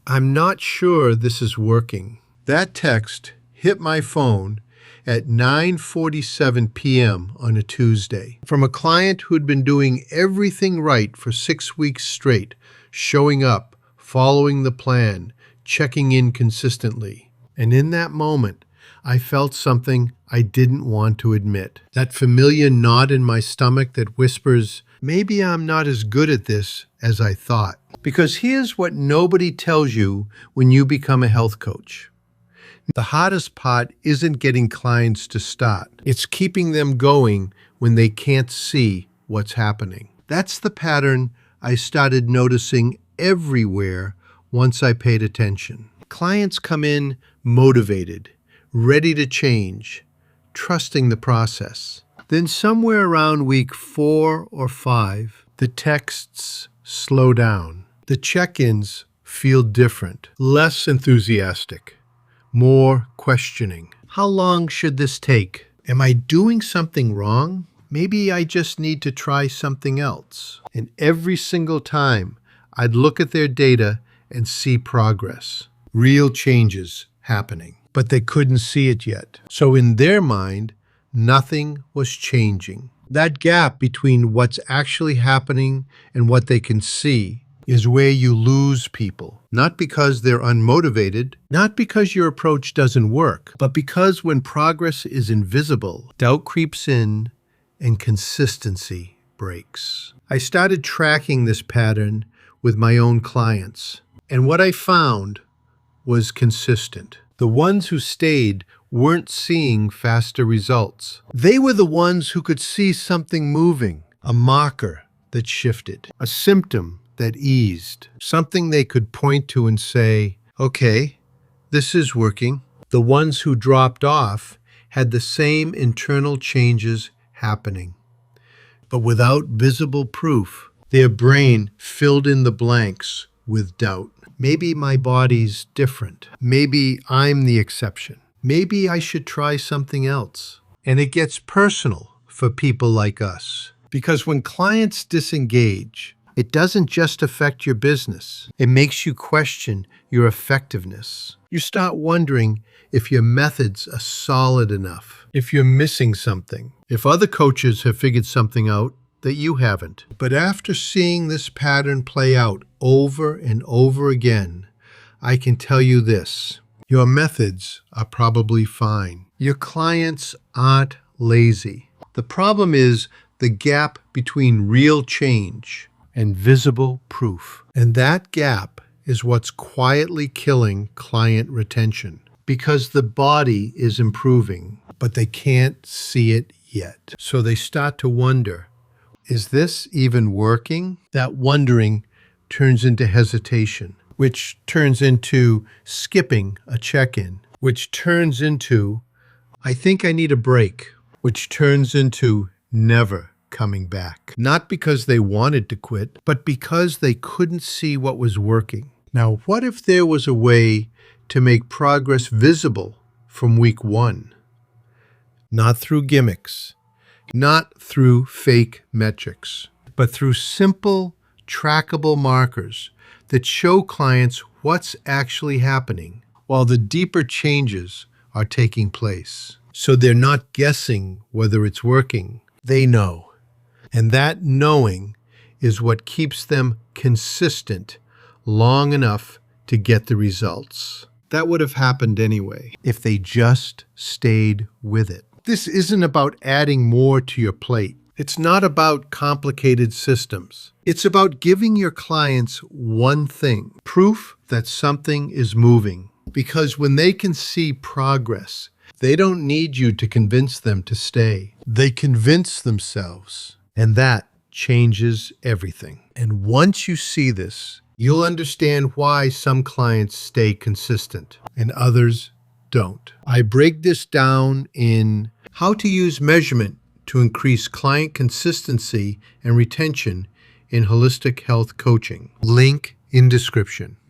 I'm not sure this is working. That text hit my phone at 9:47 p.m. on a Tuesday from a client who'd been doing everything right for 6 weeks straight, showing up, following the plan, checking in consistently. And in that moment, I felt something I didn't want to admit. That familiar knot in my stomach that whispers, maybe I'm not as good at this as I thought. Because here's what nobody tells you when you become a health coach. The hardest part isn't getting clients to start. It's keeping them going when they can't see what's happening. That's the pattern I started noticing everywhere once I paid attention. Clients come in motivated, ready to change, trusting the process. Then somewhere around week 4 or 5, the texts slow down. The check-ins feel different, less enthusiastic, more questioning. How long should this take? Am I doing something wrong? Maybe I just need to try something else. And every single time, I'd look at their data and see progress, real changes happening. But they couldn't see it yet. So in their mind, nothing was changing. That gap between what's actually happening and what they can see is where you lose people. Not because they're unmotivated, not because your approach doesn't work, but because when progress is invisible, doubt creeps in and consistency breaks. I started tracking this pattern with my own clients, and what I found was consistent. The ones who stayed weren't seeing faster results. They were the ones who could see something moving, a marker that shifted, a symptom that eased, something they could point to and say, okay, this is working. The ones who dropped off had the same internal changes happening, but without visible proof. Their brain filled in the blanks with doubt. Maybe my body's different. Maybe I'm the exception. Maybe I should try something else. And it gets personal for people like us. Because when clients disengage, it doesn't just affect your business. It makes you question your effectiveness. You start wondering if your methods are solid enough, if you're missing something, if other coaches have figured something out that you haven't. But after seeing this pattern play out over and over again, I can tell you this: your methods are probably fine. Your clients aren't lazy. The problem is the gap between real change and visible proof. And that gap is what's quietly killing client retention, because the body is improving, but they can't see it yet. So they start to wonder, is this even working? That wondering turns into hesitation, which turns into skipping a check-in, which turns into, I think I need a break, which turns into never coming back. Not because they wanted to quit, but because they couldn't see what was working. Now, what if there was a way to make progress visible from week 1? Not through gimmicks, not through fake metrics, but through simple, trackable markers that show clients what's actually happening while the deeper changes are taking place. So they're not guessing whether it's working. They know. And that knowing is what keeps them consistent long enough to get the results. That would have happened anyway if they just stayed with it. This isn't about adding more to your plate. It's not about complicated systems. It's about giving your clients one thing: proof that something is moving. Because when they can see progress, they don't need you to convince them to stay. They convince themselves, and that changes everything. And once you see this, you'll understand why some clients stay consistent and others don't. I break this down in how to use measurement to increase client consistency and retention in holistic health coaching. Link in description.